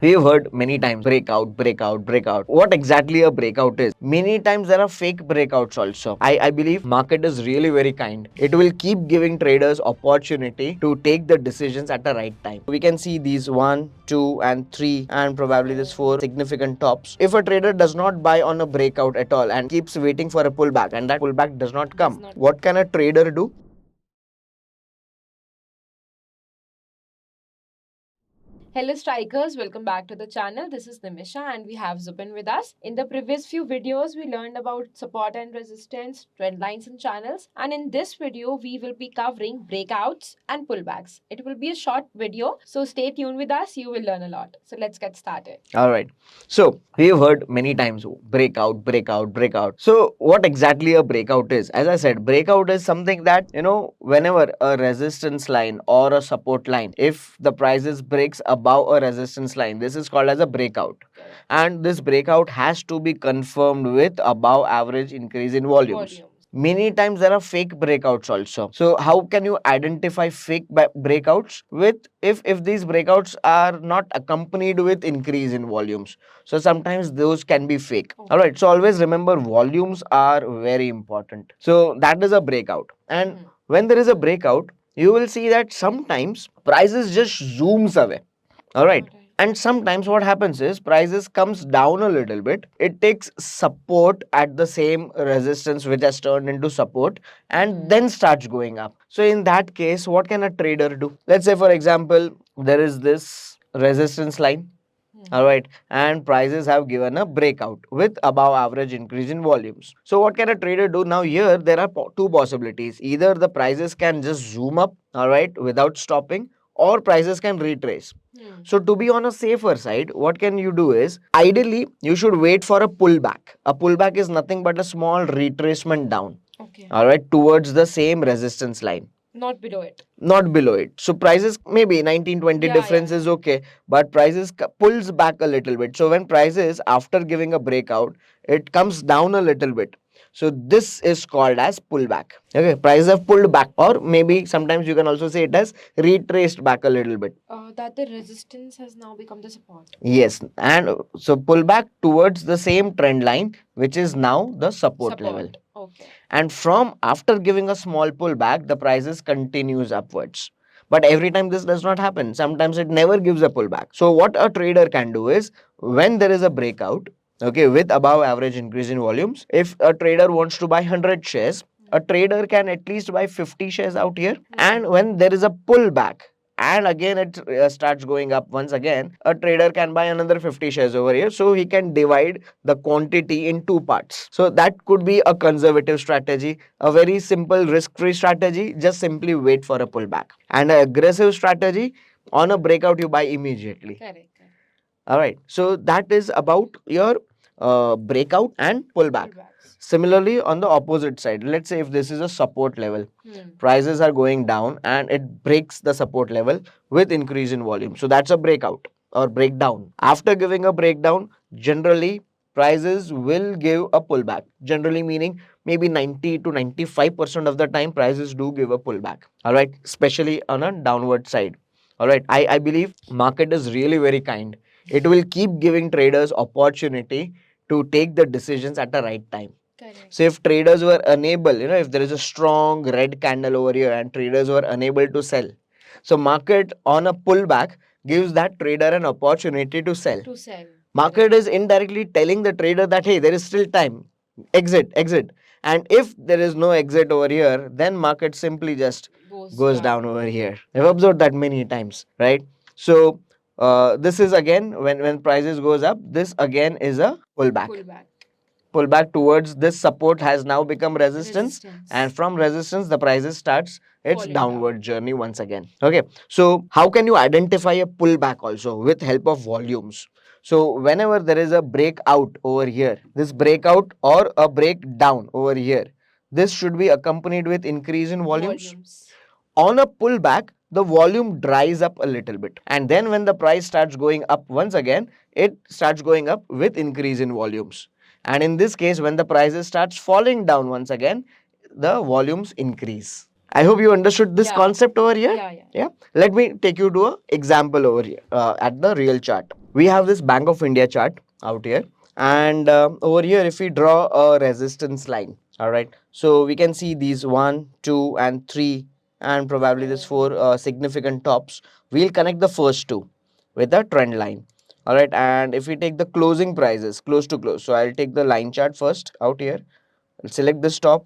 We've heard many times breakout, breakout, breakout. What exactly a breakout is? Many times there are fake breakouts also. I believe market is really very kind. It will keep giving traders opportunity to take the decisions at the right time. We can see these 1, 2 and 3 and probably this 4 significant tops. If a trader does not buy on a breakout at all and keeps waiting for a pullback and that pullback does not come, what can a trader do? Hello strikers, welcome back to the channel. This is Nimisha and we have Zubin with us. In the previous few videos, we learned about support and resistance, trend lines and channels. And in this video, we will be covering breakouts and pullbacks. It will be a short video, so stay tuned with us. You will learn a lot. So let's get started. All right. So we've heard many times breakout, breakout, breakout. So what exactly a breakout is? As I said, breakout is something that, whenever a resistance line or a support line, if the prices breaks above a resistance line, this is called as a breakout. And this breakout has to be confirmed with above average increase in volumes. Many times there are fake breakouts also. So how can you identify fake breakouts? With if these breakouts are not accompanied with increase in volumes, so sometimes those can be fake. All right, so always remember volumes are very important. So that is a breakout. And when there is a breakout, you will see that sometimes prices just zooms away. All right. And sometimes what happens is prices comes down a little bit. It takes support at the same resistance which has turned into support and then starts going up. So in that case, what can a trader do? Let's say for example, there is this resistance line. All right, and prices have given a breakout with above average increase in volumes. So what can a trader do? Now here there are two possibilities. Either the prices can just zoom up, all right, without stopping, or prices can retrace. So to be on a safer side, what can you do is ideally you should wait for a pullback. A pullback is nothing but a small retracement down. Okay. All right, towards the same resistance line. Not below it. Not below it. So prices maybe 19-20 difference is okay, but prices pulls back a little bit. So when prices after giving a breakout, it comes down a little bit. So this is called as pullback. Okay, prices have pulled back, or maybe sometimes you can also say it as retraced back a little bit. That the resistance has now become the support. Yes, and so pullback towards the same trend line, which is now the support level. Okay. And from after giving a small pullback, the prices continues upwards. But every time this does not happen. Sometimes it never gives a pullback. So what a trader can do is when there is a breakout, okay, with above average increase in volumes, if a trader wants to buy 100 shares, a trader can at least buy 50 shares out here. And when there is a pullback, and again it starts going up once again, a trader can buy another 50 shares over here, so he can divide the quantity in two parts. So that could be a conservative strategy, a very simple risk free strategy. Just simply wait for a pullback. And an aggressive strategy, on a breakout you buy immediately. Correct. All right, so that is about your breakout and pullback. Similarly, on the opposite side, let's say if this is a support level, prices are going down and it breaks the support level with increase in volume. So that's a breakout or breakdown. After giving a breakdown, generally prices will give a pullback. Generally meaning maybe 90 to 95% of the time prices do give a pullback. All right, especially on a downward side. All right, I believe market is really very kind. It will keep giving traders opportunity to take the decisions at the right time. Correct. So if traders were unable, if there is a strong red candle over here and traders were unable to sell, so market on a pullback gives that trader an opportunity to sell. Market is indirectly telling the trader that hey, there is still time, exit, exit. And if there is no exit over here, then market simply just goes down over here. I've observed that many times, right? So this is again when prices goes up, this again is a pullback. Pullback towards this support has now become resistance. And from resistance the prices starts its downward journey once again. Okay, so how can you identify a pullback also? With help of volumes. So whenever there is a breakout over here, this breakout or a breakdown over here, this should be accompanied with increase in volumes. On a pullback, the volume dries up a little bit. And then when the price starts going up once again, it starts going up with increase in volumes. And in this case, when the prices starts falling down once again, the volumes increase. I hope you understood this concept over here. Yeah. Let me take you to an example over here at the real chart. we have this Bank of India chart out here, and over here if we draw a resistance line, all right, so we can see these 1, 2 and 3 and probably this 4 significant tops. We'll connect the first two with a trend line, all right, and if we take the closing prices close to close, so I'll take the line chart first out here. I'll select this top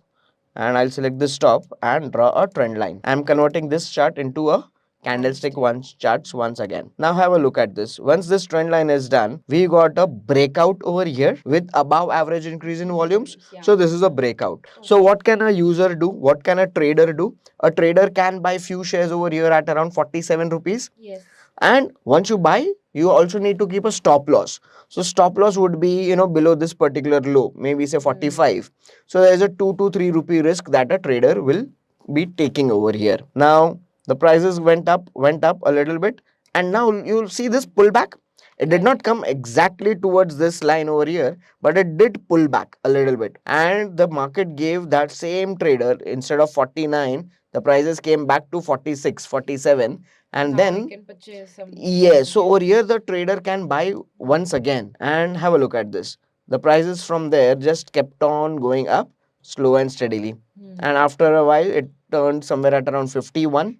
and I'll select this top and draw a trend line. I'm converting this chart into a candlestick once charts once again. Now have a look at this. Once this trend line is done, we got a breakout over here with above average increase in volumes. So this is a breakout. So what can a user do? What can a trader do? A trader can buy few shares over here at around 47 rupees. Yes. And once you buy, you also need to keep a stop loss. So stop loss would be, below this particular low, maybe say 45. So there is a 2 to 3 rupee risk that a trader will be taking over here. Now the prices went up a little bit, and now you'll see this pullback. It did not come exactly towards this line over here, but it did pull back a little bit. And the market gave that same trader, instead of 49, the prices came back to 46, 47. And Now then I can purchase some. yes, so over here the trader can buy once again. And have a look at this. The prices from there just kept on going up slow and steadily. And after a while it turned somewhere at around 51.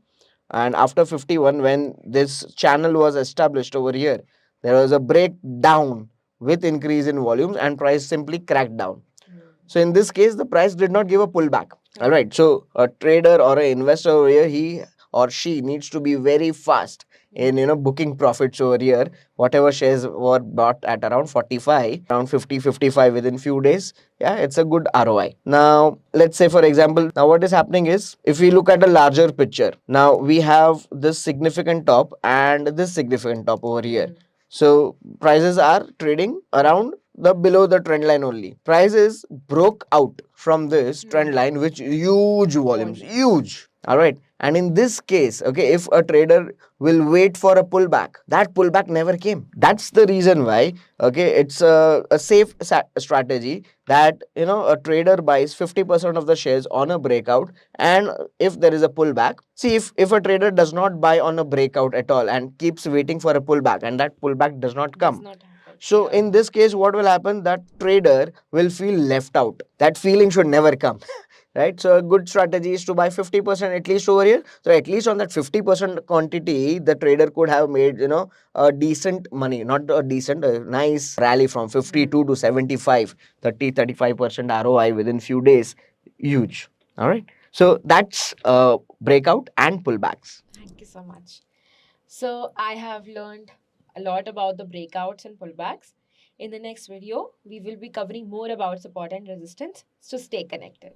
And after 51, when this channel was established over here, there was a breakdown with increase in volumes and price simply cracked down. So in this case, the price did not give a pullback. All right. So a trader or an investor over here, he or she needs to be very fast in booking profits over here. Whatever shares were bought at around 45, around 50, 55 within few days. Yeah, it's a good ROI. Now, let's say for example, now what is happening is, if we look at a larger picture, now we have this significant top and this significant top over here. So prices are trading around the below the trend line only. Prices broke out from this trend line with huge volumes, huge. All right. And in this case, okay, if a trader will wait for a pullback, that pullback never came. That's the reason why, okay, it's a safe strategy that, a trader buys 50% of the shares on a breakout. And if there is a pullback, see, if a trader does not buy on a breakout at all and keeps waiting for a pullback and that pullback does not come, so in this case, what will happen? That trader will feel left out. That feeling should never come. Right? So a good strategy is to buy 50% at least over here. So at least on that 50% quantity, the trader could have made, a decent money, not a decent, a nice rally from 52 to 75, 35% ROI within few days. Huge. All right. So that's breakout and pullbacks. Thank you so much. So I have learned a lot about the breakouts and pullbacks. In the next video, we will be covering more about support and resistance. So stay connected.